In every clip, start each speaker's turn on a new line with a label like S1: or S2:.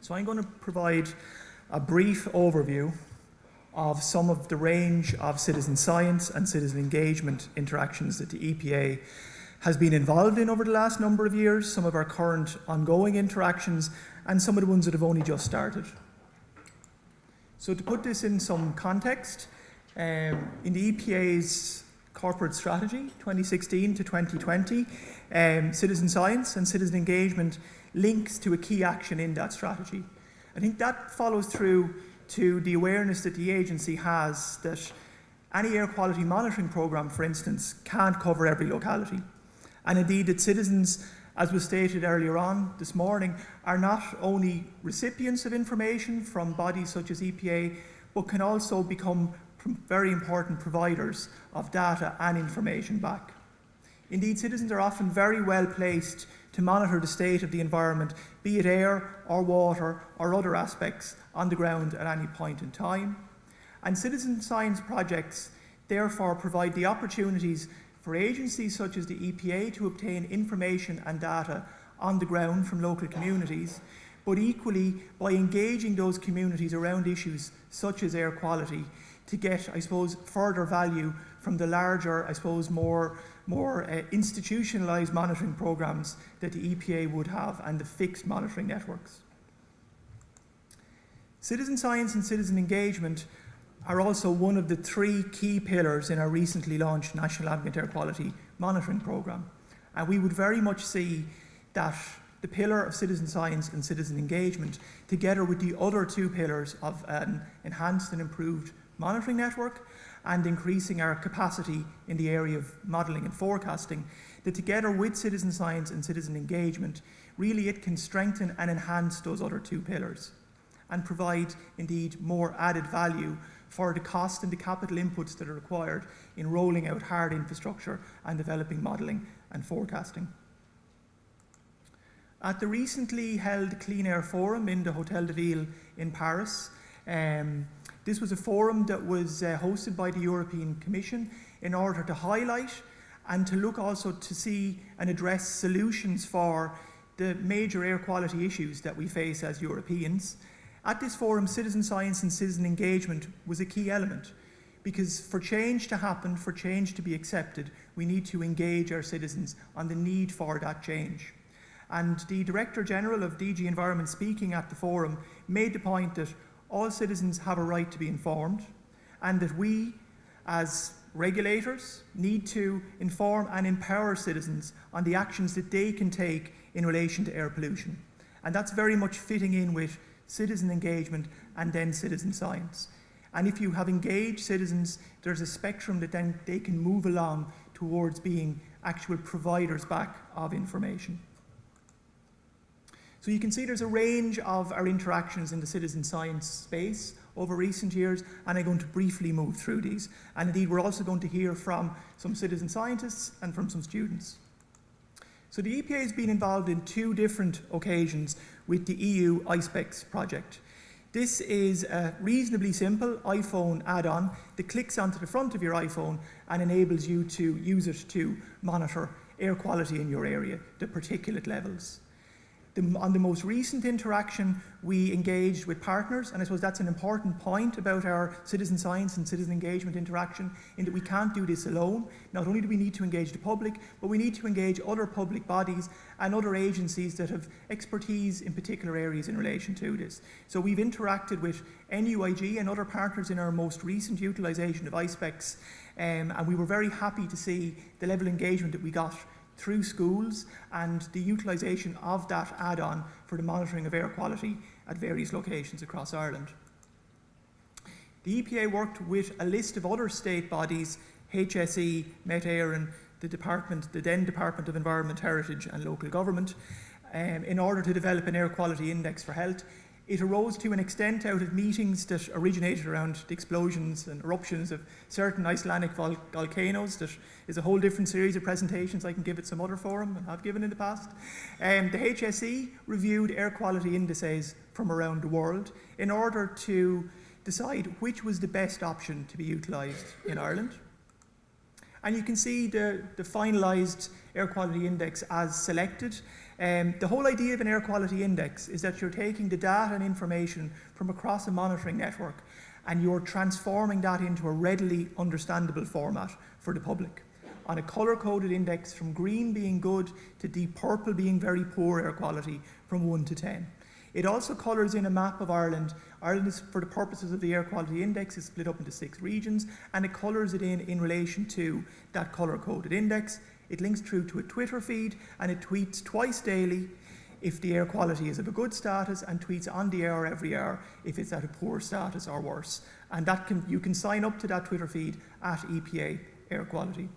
S1: So I'm going to provide a brief overview of some of the range of citizen science and citizen engagement interactions that the EPA has been involved in over the last number of years, some of our current ongoing interactions, and some of the ones that have only just started. So to put this in some context, in the EPA's corporate strategy, 2016 to 2020, citizen science and citizen engagement links to a key action in that strategy. I think that follows through to the awareness that the agency has that any air quality monitoring programme, for instance, can't cover every locality. And indeed that citizens, as was stated earlier on this morning, are not only recipients of information from bodies such as EPA, but can also become very important providers of data and information back. Indeed, citizens are often very well placed to monitor the state of the environment, be it air or water or other aspects on the ground at any point in time. And citizen science projects therefore provide the opportunities for agencies such as the EPA to obtain information and data on the ground from local communities, but equally by engaging those communities around issues such as air quality to get, I suppose, further value from the larger, I suppose, more institutionalised monitoring programmes that the EPA would have and the fixed monitoring networks. Citizen science and citizen engagement are also one of the three key pillars in our recently launched National Ambient Air Quality Monitoring Programme. And we would very much see that the pillar of citizen science and citizen engagement, together with the other two pillars of an enhanced and improved monitoring network and increasing our capacity in the area of modelling and forecasting, that together with citizen science and citizen engagement, really it can strengthen and enhance those other two pillars and provide indeed more added value for the cost and the capital inputs that are required in rolling out hard infrastructure and developing modelling and forecasting. At the recently held Clean Air Forum in the Hotel de Ville in Paris, this was a forum that was hosted by the European Commission in order to highlight and to look also to see and address solutions for the major air quality issues that we face as Europeans. At this forum, citizen science and citizen engagement was a key element, because for change to happen, for change to be accepted, we need to engage our citizens on the need for that change. And the Director General of DG Environment, speaking at the forum, made the point that all citizens have a right to be informed, and that we, as regulators, need to inform and empower citizens on the actions that they can take in relation to air pollution. And that's very much fitting in with citizen engagement and then citizen science. And if you have engaged citizens, there's a spectrum that then they can move along towards being actual providers back of information. So you can see there's a range of our interactions in the citizen science space over recent years, and I'm going to briefly move through these. And indeed, we're also going to hear from some citizen scientists and from some students. So the EPA has been involved in two different occasions with the EU iSpecs project. This is a reasonably simple iPhone add-on that clicks onto the front of your iPhone and enables you to use it to monitor air quality in your area, the particulate levels. On the most recent interaction, we engaged with partners, and I suppose that's an important point about our citizen science and citizen engagement interaction, in that we can't do this alone. Not only do we need to engage the public, but we need to engage other public bodies and other agencies that have expertise in particular areas in relation to this. So we've interacted with NUIG and other partners in our most recent utilisation of iSpecs, and we were very happy to see the level of engagement that we got through schools and the utilisation of that add-on for the monitoring of air quality at various locations across Ireland. The EPA worked with a list of other state bodies, HSE, Met Éireann, the then Department of Environment, Heritage and Local Government, in order to develop an air quality index for health. It arose to an extent out of meetings that originated around the explosions and eruptions of certain Icelandic volcanoes. That is a whole different series of presentations I can give at some other forum and have given in the past. The HSE reviewed air quality indices from around the world in order to decide which was the best option to be utilised in Ireland. And you can see the finalised air quality index as selected. The whole idea of an air quality index is that you're taking the data and information from across a monitoring network and you're transforming that into a readily understandable format for the public. On a colour-coded index, from green being good to deep purple being very poor air quality, from 1 to 10. It also colours in a map of Ireland. Ireland is, for the purposes of the air quality index, is split up into 6 regions, and it colours it in relation to that colour-coded index. It links through to a Twitter feed, and it tweets twice daily if the air quality is of a good status, and tweets on the hour every hour if it's at a poor status or worse. And you can sign up to that Twitter feed at EPA Air Quality.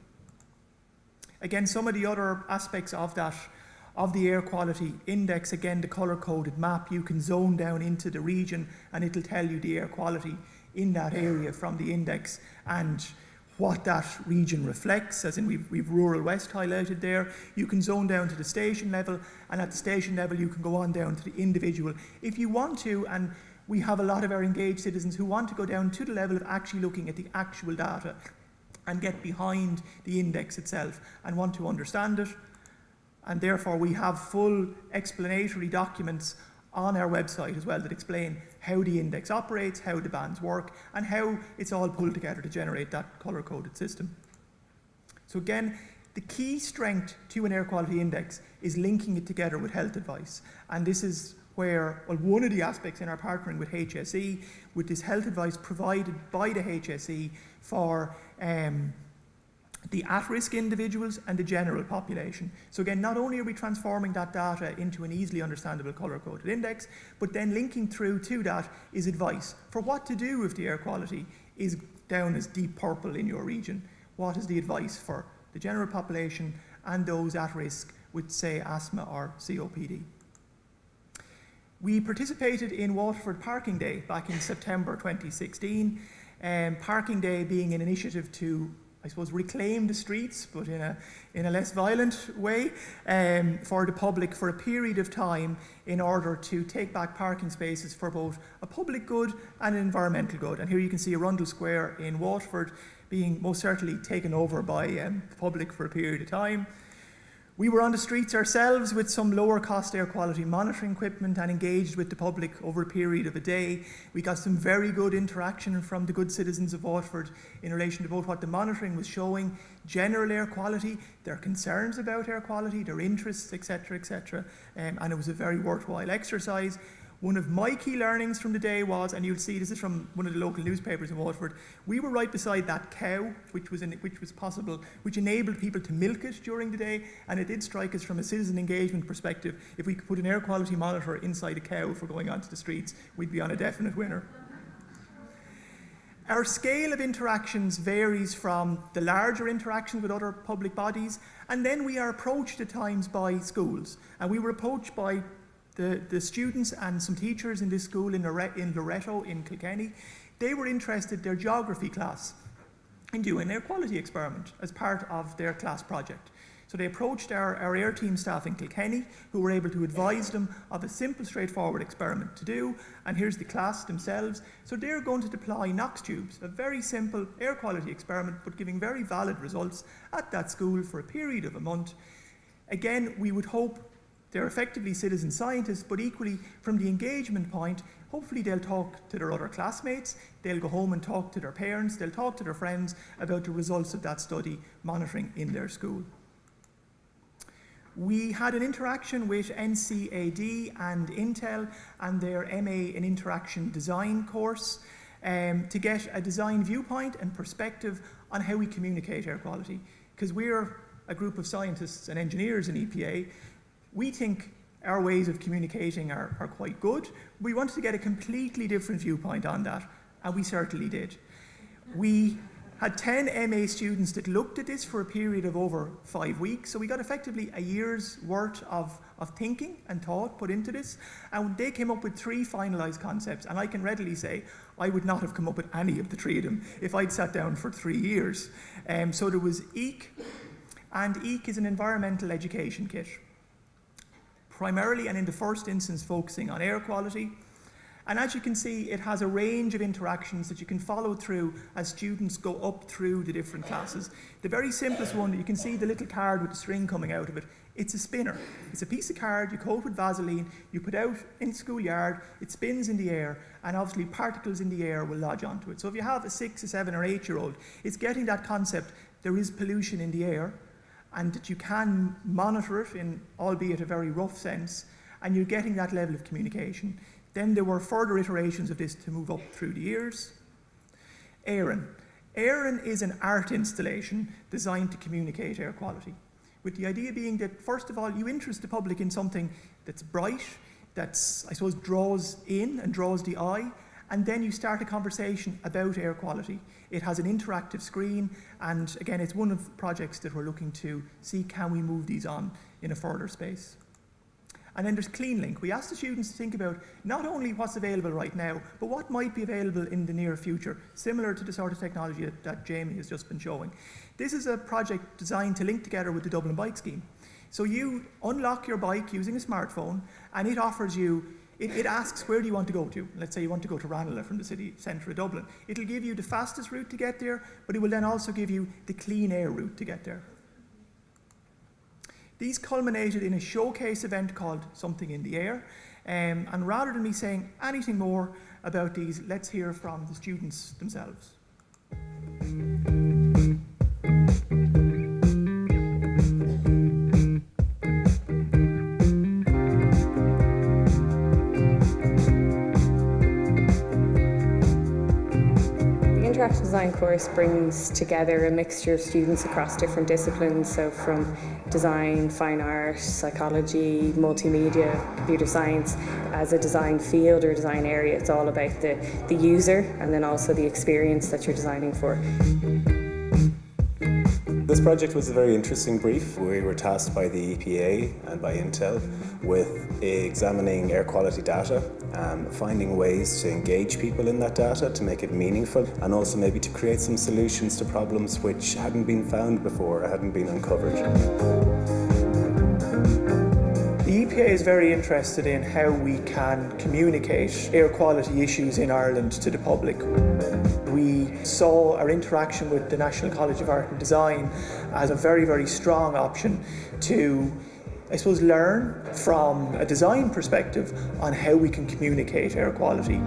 S1: Again, some of the other aspects of the air quality index, again, the colour-coded map, you can zone down into the region and it'll tell you the air quality in that area from the index and what that region reflects, as in we've rural west highlighted there. You can zone down to the station level, and at the station level you can go on down to the individual if you want to, and we have a lot of our engaged citizens who want to go down to the level of actually looking at the actual data and get behind the index itself and want to understand it. And therefore we have full explanatory documents on our website as well that explain how the index operates, how the bands work, and how it's all pulled together to generate that colour-coded system. So again, the key strength to an air quality index is linking it together with health advice. And this is where, well, one of the aspects in our partnering with HSE, with this health advice provided by the HSE for the at-risk individuals and the general population. So again, not only are we transforming that data into an easily understandable colour-coded index, but then linking through to that is advice for what to do if the air quality is down as deep purple in your region. What is the advice for the general population and those at risk with, say, asthma or COPD? We participated in Waterford Parking Day back in September 2016. Parking Day being an initiative to, I suppose, reclaim the streets, but in a less violent way, for the public for a period of time in order to take back parking spaces for both a public good and an environmental good. And here you can see Arundel Square in Waterford being most certainly taken over by the public for a period of time. We were on the streets ourselves with some lower cost air quality monitoring equipment and engaged with the public over a period of a day. We got some very good interaction from the good citizens of Waterford in relation to both what the monitoring was showing, general air quality, their concerns about air quality, their interests, etc., etc. And it was a very worthwhile exercise. One of my key learnings from the day was, and you'll see this is from one of the local newspapers in Waterford, we were right beside that cow, which was possible, which enabled people to milk it during the day, and it did strike us from a citizen engagement perspective, if we could put an air quality monitor inside a cow for going onto the streets, we'd be on a definite winner. Our scale of interactions varies from the larger interactions with other public bodies, and then we are approached at times by schools, and we were approached by the students and some teachers in this school in Loretto in Kilkenny. They were interested, their geography class, in doing an air quality experiment as part of their class project. So they approached our air team staff in Kilkenny, who were able to advise them of a simple, straightforward experiment to do. And here's the class themselves. So they're going to deploy NOx tubes, a very simple air quality experiment, but giving very valid results at that school for a period of a month. Again, we would hope they're effectively citizen scientists, but equally from the engagement point, hopefully they'll talk to their other classmates, they'll go home and talk to their parents, they'll talk to their friends about the results of that study monitoring in their school. We had an interaction with NCAD and Intel and their MA in Interaction Design course to get a design viewpoint and perspective on how we communicate air quality. Because we're a group of scientists and engineers in EPA, we think our ways of communicating are quite good. We wanted to get a completely different viewpoint on that, and we certainly did. We had 10 MA students that looked at this for a period of over 5 weeks, so we got effectively a year's worth of thinking and thought put into this, and they came up with 3 finalised concepts, and I can readily say I would not have come up with any of the 3 of them if I'd sat down for 3 years. So there was EEC, and EEC is an environmental education kit, primarily and in the first instance focusing on air quality. And as you can see, it has a range of interactions that you can follow through as students go up through the different classes. The very simplest one, you can see the little card with the string coming out of it. It's a spinner. It's a piece of card, you coat with Vaseline, you put out in the schoolyard, it spins in the air, and obviously particles in the air will lodge onto it. So if you have a 6, a 7 or 8-year-old, it's getting that concept, there is pollution in the air, and that you can monitor it in, albeit a very rough sense, and you're getting that level of communication. Then there were further iterations of this to move up through the years. Éireann. Éireann is an art installation designed to communicate air quality, with the idea being that, first of all, you interest the public in something that's bright, that's, I suppose, draws in and draws the eye, and then you start a conversation about air quality. It has an interactive screen, and again, it's one of the projects that we're looking to see, can we move these on in a further space. And then there's CleanLink. We asked the students to think about not only what's available right now, but what might be available in the near future, similar to the sort of technology that Jamie has just been showing. This is a project designed to link together with the Dublin Bike Scheme. So you unlock your bike using a smartphone, and it offers you, it asks, where do you want to go to? Let's say you want to go to Ranelagh from the city centre of Dublin. It'll give you the fastest route to get there, but it will then also give you the clean air route to get there. These culminated in a showcase event called Something in the Air. And rather than me saying anything more about these, let's hear from the students themselves.
S2: The Interactive Design course brings together a mixture of students across different disciplines, so from design, fine art, psychology, multimedia, computer science. As a design field or design area, it's all about the user and then also the experience that you're designing for.
S3: This project was a very interesting brief. We were tasked by the EPA and by Intel with examining air quality data, finding ways to engage people in that data to make it meaningful, and also maybe to create some solutions to problems which hadn't been found before or hadn't been uncovered.
S1: The EPA is very interested in how we can communicate air quality issues in Ireland to the public. We saw our interaction with the National College of Art and Design as a very, very strong option to, I suppose, learn from a design perspective on how we can communicate air quality.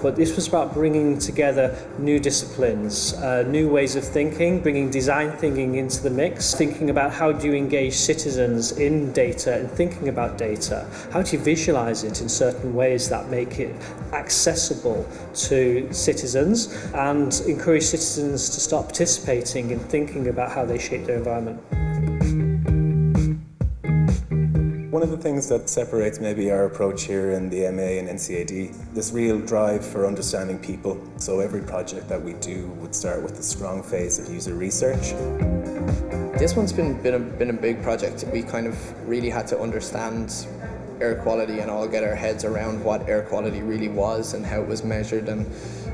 S4: But this was about bringing together new disciplines, new ways of thinking, bringing design thinking into the mix, thinking about how do you engage citizens in data and thinking about data. How do you visualize it in certain ways that make it accessible to citizens and encourage citizens to start participating in thinking about how they shape their environment.
S3: One of the things that separates maybe our approach here in the MA and NCAD, this real drive for understanding people. So every project that we do would start with a strong phase of user research.
S5: This one's been a big project. We kind of really had to understand air quality and all get our heads around what air quality really was and how it was measured, and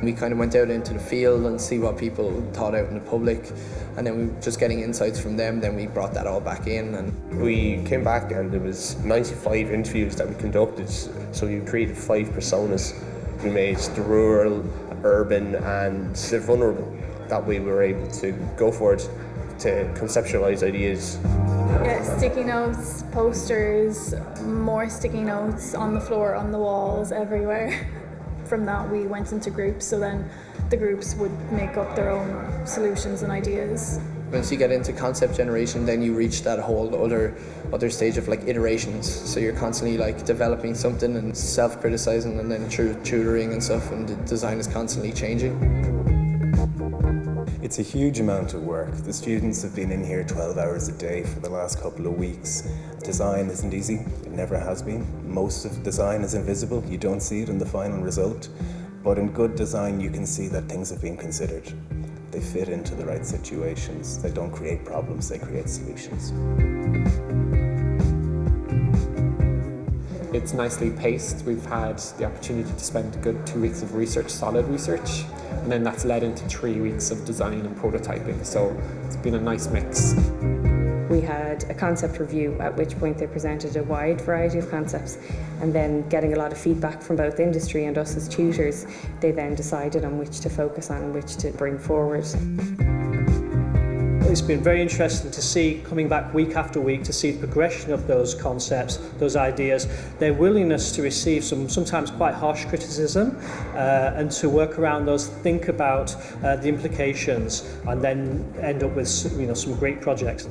S5: we kind of went out into the field and see what people thought out in the public, and then we were just getting insights from them. Then we brought that all back in, and
S6: we came back and there was 95 interviews that we conducted. So we created 5 personas. We made the rural, urban and the vulnerable. That way we were able to go forward to conceptualize ideas.
S7: Yeah, sticky notes, posters, more sticky notes on the floor, on the walls, everywhere. From that we went into groups, so then the groups would make up their own solutions and ideas.
S5: Once you get into concept generation, then you reach that whole other stage of like iterations. So you're constantly like developing something and self-criticizing, and then through tutoring and stuff, and the design is constantly changing.
S3: It's a huge amount of work. The students have been in here 12 hours a day for the last couple of weeks. Design isn't easy, it never has been. Most of design is invisible, you don't see it in the final result. But in good design you can see that things have been considered. They fit into the right situations. They don't create problems, they create solutions.
S8: It's nicely paced. We've had the opportunity to spend a good 2 weeks of research, solid research, and then that's led into 3 weeks of design and prototyping. So it's been a nice mix.
S2: We had a concept review, at which point they presented a wide variety of concepts, and then getting a lot of feedback from both industry and us as tutors, they then decided on which to focus on and which to bring forward.
S4: It's been very interesting to see, coming back week after week, to see the progression of those concepts, those ideas, their willingness to receive some sometimes quite harsh criticism and to work around those, think about the implications, and then end up with some great projects.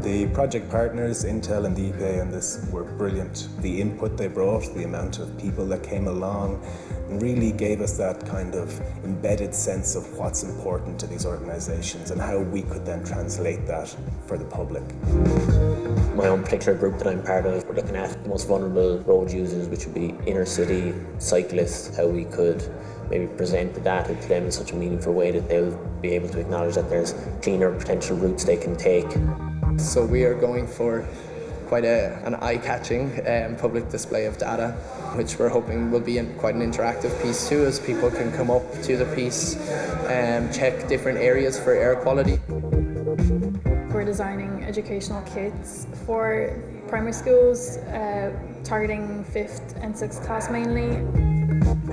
S3: The project partners, Intel and the EPA on this, were brilliant. The input they brought, the amount of people that came along, really gave us that kind of embedded sense of what's important to these organisations and how we could then translate that for the public.
S9: My own particular group that I'm part of, we're looking at the most vulnerable road users, which would be inner city cyclists, how we could maybe present the data to them in such a meaningful way that they'll be able to acknowledge that there's cleaner potential routes they can take.
S5: So we are going for quite an eye-catching public display of data, which we're hoping will be quite an interactive piece too, as people can come up to the piece and check different areas for air quality.
S7: We're designing educational kits for primary schools, targeting 5th and 6th class mainly.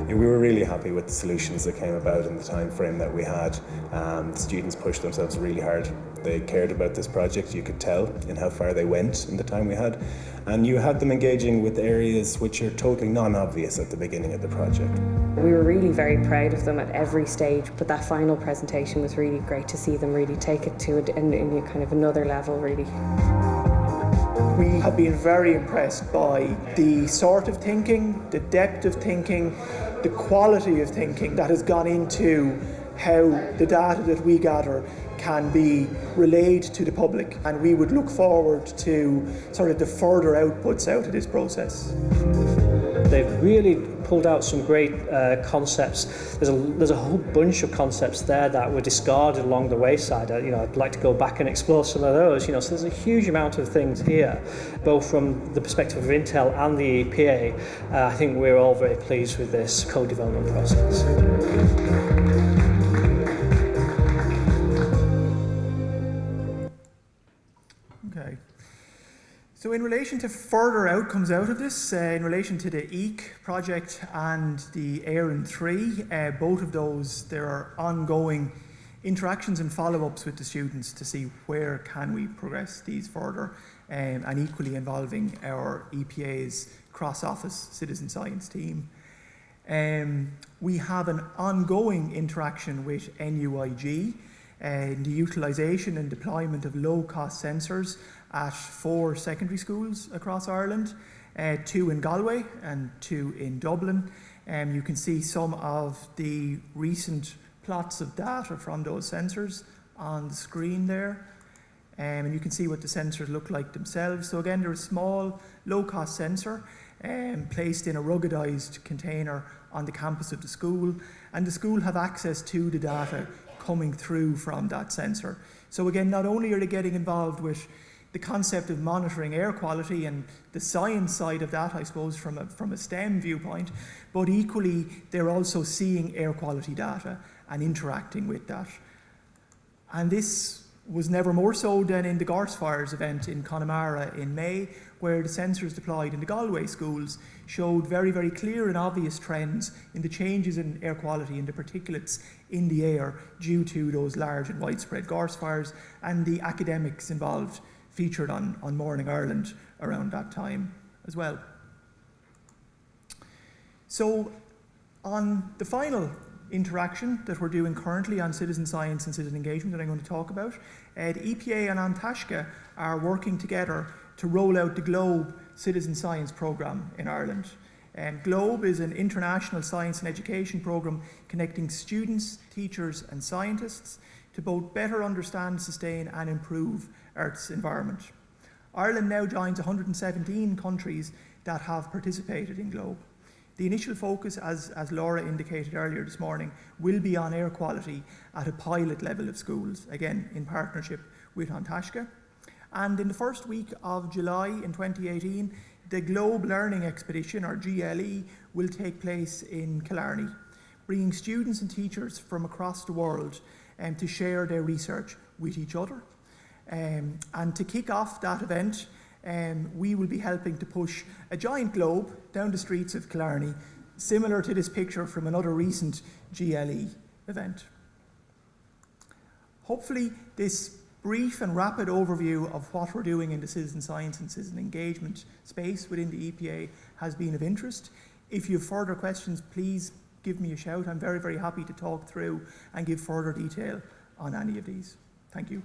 S3: Yeah, we were really happy with the solutions that came about in the time frame that we had. The students pushed themselves really hard. They cared about this project, you could tell in how far they went in the time we had. And you had them engaging with areas which are totally non-obvious at the beginning of the project.
S2: We were really very proud of them at every stage, but that final presentation was really great to see them really take it to in kind of another level, really.
S1: We have been very impressed by the sort of thinking, the depth of thinking, the quality of thinking that has gone into how the data that we gather can be relayed to the public, and we would look forward to sort of the further outputs out of this process.
S4: They've really pulled out some great concepts. There's a whole bunch of concepts there that were discarded along the wayside. I'd like to go back and explore some of those. So there's a huge amount of things here, both from the perspective of Intel and the EPA. I think we're all very pleased with this co-development process.
S1: Okay. So in relation to further outcomes out of this, in relation to the EEC project and the AIRN 3, both of those, there are ongoing interactions and follow-ups with the students to see where can we progress these further, and equally involving our EPA's cross-office citizen science team. We have an ongoing interaction with NUIG in the utilisation and deployment of low-cost sensors at 4 secondary schools across Ireland, 2 in Galway and 2 in Dublin. You can see some of the recent plots of data from those sensors on the screen there. And you can see what the sensors look like themselves. So again, they're a small, low-cost sensor placed in a ruggedized container on the campus of the school, and the school have access to the data coming through from that sensor. So again, not only are they getting involved with the concept of monitoring air quality and the science side of that, I suppose, from a STEM viewpoint, but equally they're also seeing air quality data and interacting with that. And this was never more so than in the Gorse Fires event in Connemara in May, where the sensors deployed in the Galway schools showed very, very clear and obvious trends in the changes in air quality and the particulates in the air due to those large and widespread Gorse Fires, and the academics involved featured on Morning Ireland around that time as well. So on the final interaction that we're doing currently on citizen science and citizen engagement that I'm going to talk about, the EPA and An Taisce are working together to roll out the GLOBE Citizen Science Programme in Ireland. GLOBE is an international science and education programme connecting students, teachers and scientists to both better understand, sustain and improve Earth's environment. Ireland now joins 117 countries that have participated in GLOBE. The initial focus, as Laura indicated earlier this morning, will be on air quality at a pilot level of schools, again in partnership with An Taisce. And in the first week of July in 2018, the GLOBE Learning Expedition, or GLE, will take place in Killarney, bringing students and teachers from across the world to share their research with each other. And to kick off that event, we will be helping to push a giant globe down the streets of Killarney, similar to this picture from another recent GLE event. Hopefully, this brief and rapid overview of what we're doing in the citizen science and citizen engagement space within the EPA has been of interest. If you have further questions, please give me a shout. I'm very, very happy to talk through and give further detail on any of these. Thank you.